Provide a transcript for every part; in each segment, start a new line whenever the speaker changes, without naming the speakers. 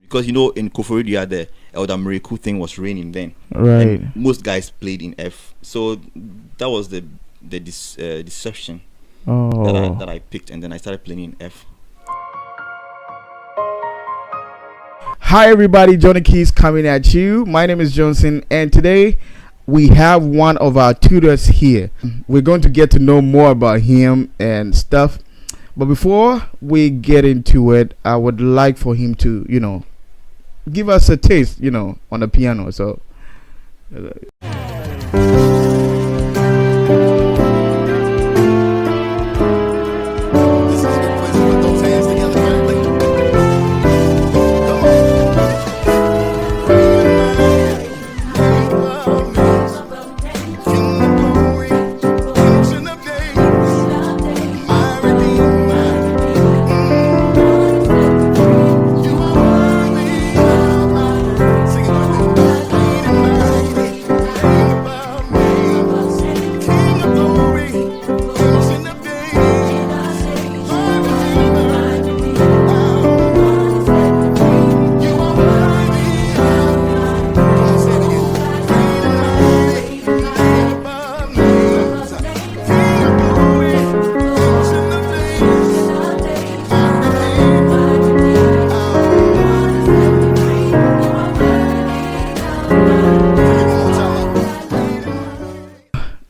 because in Koforidia the Elder Miracle thing was raining then,
Right.
and most guys played in F. So that was the deception
Oh.
that I picked, and then I started playing in F.
Hi everybody, Johnny Keys coming at you. My name is Johnson, and today we have one of our tutors here. We're going to get to know more about him and stuff. But before we get into it, I would like for him to, give us a taste, on the piano. So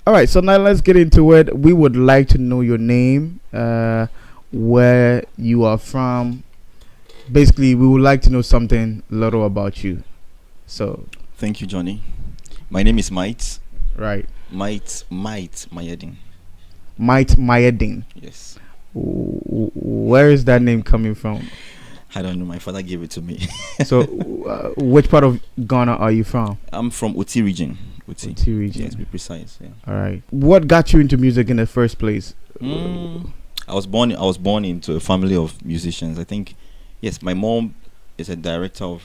all right, so now let's get into it. We would like to know your name, where you are from. Basically, we would like to know something little about you. So,
Thank you, Johnny. My name is Might.
right,
Might Mayedin.
Might Mayedin.
Yes.
Where is that name coming from?
I don't know. My father gave it to me.
So, which part of Ghana are you from?
I'm from Uti region. Uti.
Uti region.
Yes, to be precise. Yeah.
All right. What got you into music in the first place?
I was born into a family of musicians. I think, yes, my mom is a director of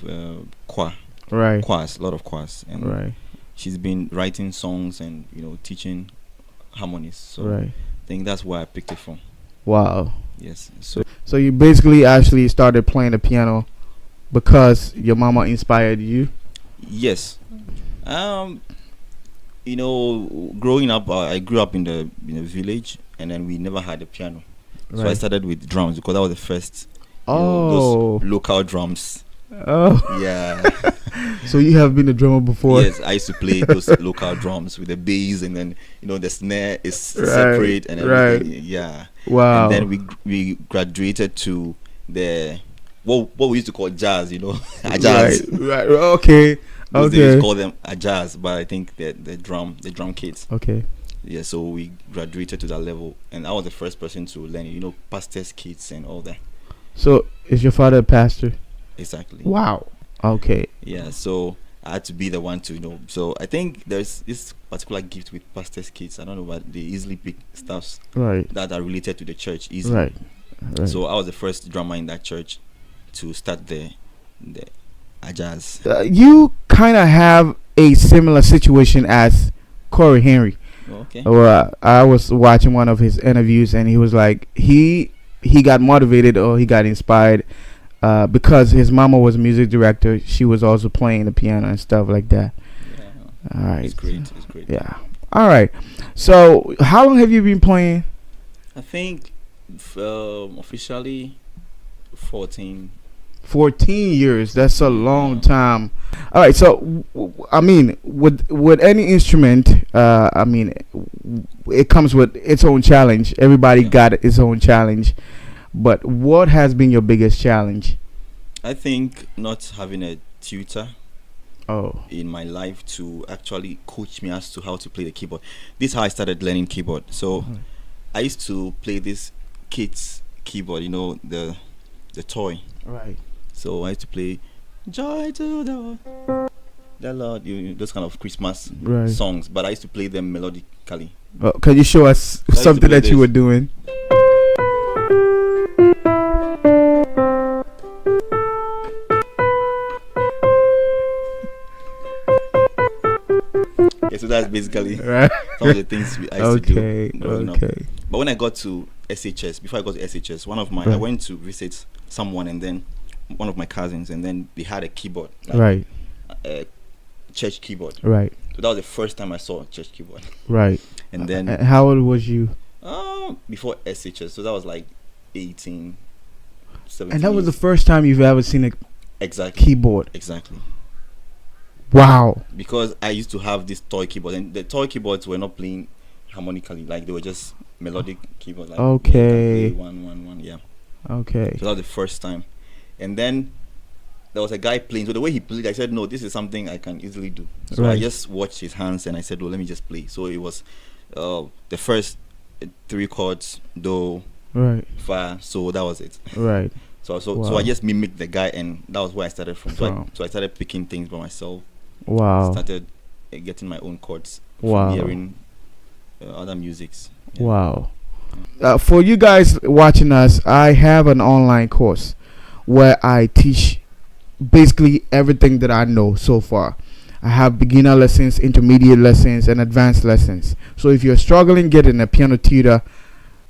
choir,
Right.
choirs, a lot of choirs, and
Right.
she's been writing songs and teaching harmonies. So
Right.
I think that's where I picked it from.
Wow.
Yes. So
So you basically actually started playing the piano because your mama inspired you.
yes, growing up, I grew up in the village, and then we never had a piano. So I
Right.
started with drums because that was the first.
Oh.
Those local drums.
Oh.
Yeah.
So you have been a drummer before.
Yes, I used to play those local drums with the bass, and then the snare is
Right,
separate and everything.
right.
Yeah.
Wow.
And then we graduated to the what we used to call jazz. A jazz.
Right. Okay.
Those days we used
Okay.
to call them a jazz, but I think the drum kits.
Okay.
Yeah, so we graduated to that level, and I was the first person to learn it. Pastors' kids and all that.
So is your father a pastor?
Exactly.
Wow. Okay.
Yeah, so I had to be the one to So I think there's this particular gift with pastors' kids. I don't know, but they easily pick stuffs
Right.
that are related to the church easily.
Right. Right.
So I was the first drummer in that church to start the jazz.
You kind of have a similar situation as Corey Henry.
Okay.
Well, I was watching one of his interviews, and he was like, he got motivated or he got inspired because his mama was a music director. She was also playing the piano and stuff like that.
Yeah.
All right.
It's great. It's great.
Yeah. All right. So, how long have you been playing?
I think officially 14.
14 years. That's a long time. All right. So, I mean, with any instrument, it comes with its own challenge. Everybody got its own challenge. But what has been your biggest challenge?
I think not having a tutor
Oh.
in my life to actually coach me as to how to play the keyboard. This is how I started learning keyboard. So I used to play this kids keyboard, the toy.
Right.
So I used to play Joy to the Lord, those kind of Christmas
Right.
songs, but I used to play them melodically.
Can you show us
to
something
play
that you
this.
were doing?
Yeah, so that's basically
Right.
some of the things I used to
Okay.
do growing up.
Okay.
But when I got to SHS, before I got to SHS, I went to visit someone, and then one of my cousins, and then they had a keyboard, like
Right.
a church keyboard.
Right.
So that was the first time I saw a church keyboard.
Right.
And then
How old was you?
before SHS, so that was like 18, 17.
And that was the first time you've ever seen a
exactly
keyboard.
exactly.
Wow.
Because I used to have this toy keyboard, and the toy keyboards were not playing harmonically, like they were just melodic keyboard. Like
Okay.
you can play one, yeah.
Okay.
So that was the first time, and then there was a guy playing. So the way he played, I said, no, this is something I can easily do. So I
Right.
just watched his hands, and I said, well, let me just play. So it was the first 3 chords, do,
Right.
fa. So that was it.
Right.
So
Wow.
I just mimicked the guy, and that was where I started from.
Wow.
So I started picking things by myself.
Wow.
Started getting my own chords from
Wow.
hearing other musics. Yeah.
Wow. For you guys watching us, I have an online course where I teach basically everything that I know so far. I have beginner lessons, intermediate lessons, and advanced lessons. So if you're struggling getting a piano tutor,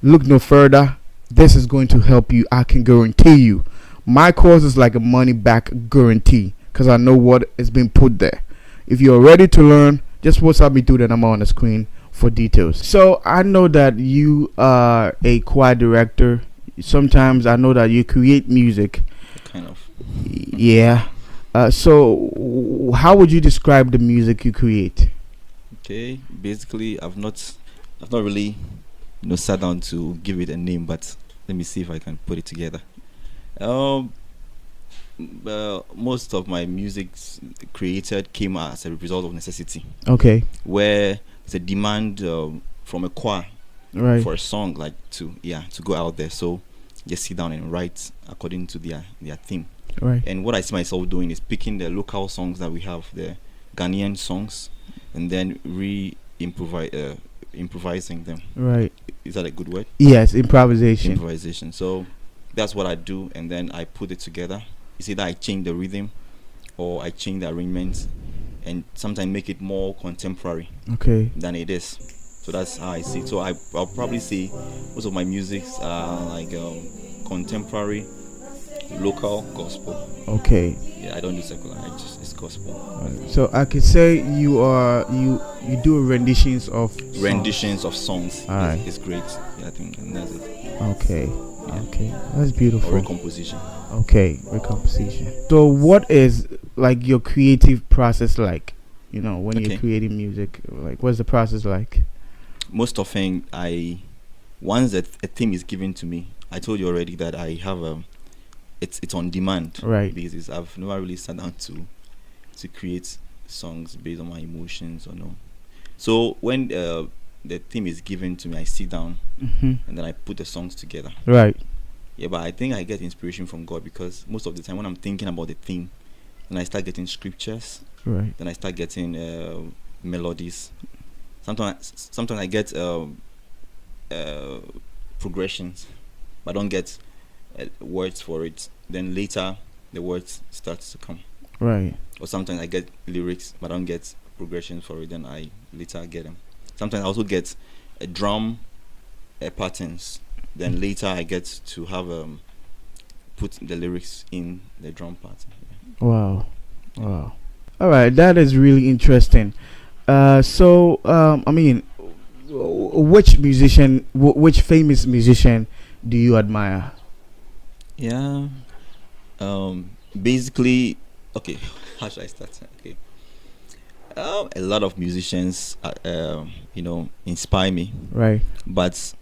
look no further. This is going to help you. I can guarantee you. My course is like a money back guarantee because I know what is being put there. If you're ready to learn, just WhatsApp me through the number on the screen for details. So I know that you are a choir director. Sometimes I know that you create music.
Kind of.
Yeah. So how would you describe the music you create?
Okay. Basically, I've not really, sat down to give it a name, but let me see if I can put it together. Most of my music created came as a result of necessity,
Okay.
where it's a demand from a choir
Right.
for a song, like to go out there. So just sit down and write according to their theme.
Right.
And what I see myself doing is picking the local songs that we have, the Ghanaian songs, and then improvising them.
Right.
Is that a good word?
Yes, improvisation.
Improvisation. So that's what I do, and then I put it together. You see that I change the rhythm, or I change the arrangements, and sometimes make it more contemporary
Okay.
than it is. So that's how I see it. So I'll probably say most of my musics are like contemporary, local, gospel.
Okay.
Yeah, I don't do secular. It's gospel.
So I could say you do renditions of
Renditions of songs.
Alright.
It's great. Yeah, I think, and that's it.
Okay.
Yeah.
Okay. That's
Or
beautiful.
recomposition.
Okay, recomposition. So what is like your creative process like? When
Okay.
you're creating music, like what's the process like?
Most often, once a theme is given to me, I told you already that I have it's on demand.
Right.
Because I've never really sat down to create songs based on my emotions or no. So when the theme is given to me, I sit down
Mm-hmm.
and then I put the songs together.
Right.
Yeah, but I think I get inspiration from God, because most of the time when I'm thinking about the theme, then I start getting scriptures,
Right.
then I start getting melodies. Sometimes I get progressions, but I don't get words for it. Then later the words starts to come.
Right.
Or sometimes I get lyrics, but I don't get progressions for it. Then I later get them. Sometimes I also get a drum patterns. Then later I get to have put the lyrics in the drum pattern.
Wow. Wow. All right, that is really interesting. Which musician, which famous musician do you admire?
Yeah. Basically, okay. How should I start? Okay. A lot of musicians, inspire me.
Right.
But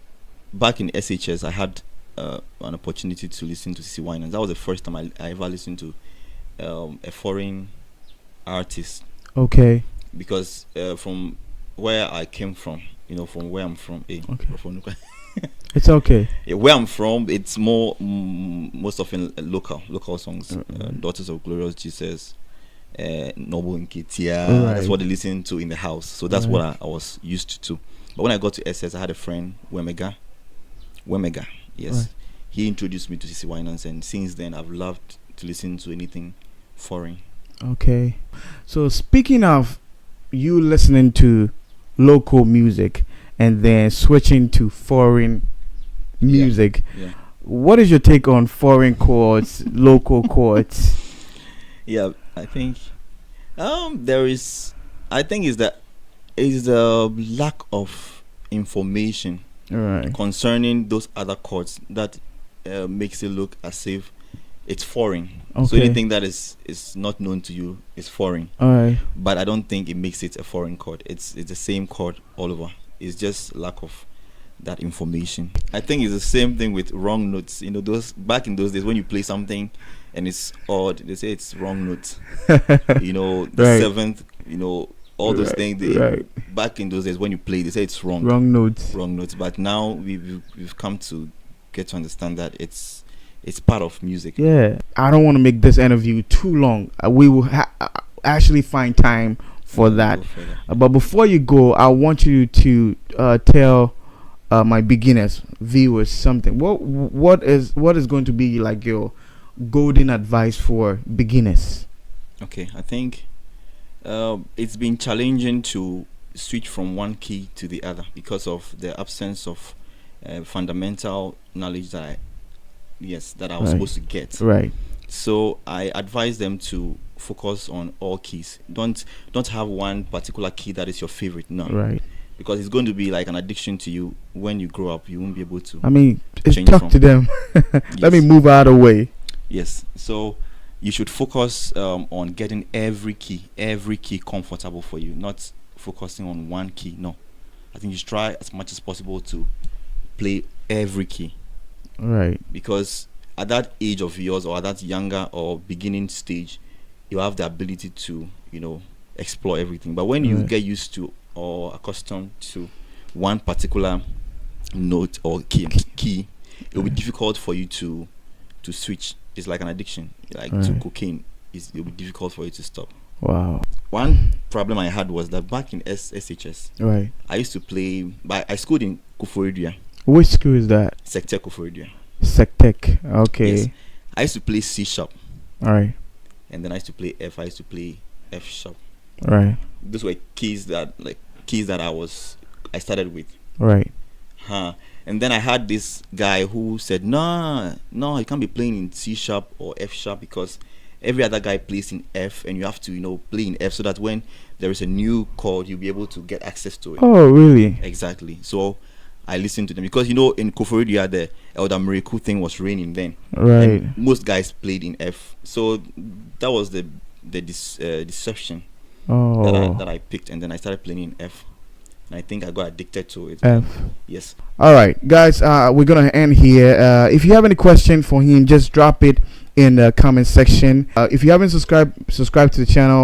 back in SHS, I had an opportunity to listen to CC Winans. That was the first time I ever listened to a foreign artist.
Okay.
Because from where I came from, from where I'm from,
Okay. It's okay.
where I'm from, it's most often local songs. Daughters of Glorious Jesus, Noble Nketia.
Right.
That's what they listen to in the house. So that's
Right.
what I was used to. But when I got to SS, I had a friend, Wemega. Yes.
Right.
He introduced me to CC Winans, and since then I've loved to listen to anything foreign.
Okay. So speaking of you listening to local music and then switching to foreign music,
Yeah.
what is your take on foreign chords, local chords?
Yeah, I think there is. I think is the lack of information
All right.
concerning those other chords that makes it look as if it's foreign. So
Okay.
anything that is not known to you is foreign.
All right.
But I don't think it makes it a foreign chord. It's the same chord all over. It's just lack of that information. I think it's the same thing with wrong notes. You know, those back in those days when you play something and it's odd, they say it's wrong notes. You know, the
Right.
seventh. You know, all those
Right,
things.
right.
Back in those days when you play, they say it's wrong.
Wrong notes.
Wrong notes. But now we've come to get to understand that it's part of music.
Yeah. I don't want to make this interview too long. We will actually find time for that.
Go further.
But before you go, I want you to tell my beginners viewers something. What is going to be like your golden advice for beginners?
Okay, I think it's been challenging to switch from one key to the other because of the absence of fundamental knowledge that I was
Right.
supposed to get.
Right.
So I advise them to focus on all keys. Don't have one particular key that is your favorite. No,
Right.
because it's going to be like an addiction to you. When you grow up, you won't be able to.
I mean, it's
Change
talk
from-
to them. Let me
Yes.
move out of the way.
Yes. So you should focus on getting every key comfortable for you, not focusing on one key. No, I think you should try as much as possible to play every key,
Right.
because at that age of yours, or at that younger or beginning stage, you have the ability to explore everything. But when you
Right.
get used to or accustomed to one particular note or key, it will be difficult for you to switch. It's like an addiction, like to
Right.
cocaine. It'll be difficult for you to stop.
Wow.
One problem I had was that back in SHS,
Right.
I used to play. But I schooled in Kufuridua,
Which school is that?
Sector Kufuridua.
Sectec. Okay.
Yes. I used to play C sharp,
All right.
and then I used to play F. I used to play F sharp.
All right.
Those were keys that I started with.
Right.
And then I had this guy who said, no, you can't be playing in C sharp or F sharp, because every other guy plays in F, and you have to play in F so that when there is a new chord, you'll be able to get access to it.
Oh, really?
Exactly. So I listened to them, because in Koforidia the Elder Miracle thing was raining then.
Right.
And most guys played in F. So that was the deception
Oh.
that I picked, and then I started playing in F. And I think I got addicted to it.
F.
Yes.
All right, guys. We're gonna end here. If you have any question for him, just drop it in the comment section. If you haven't subscribed to the channel,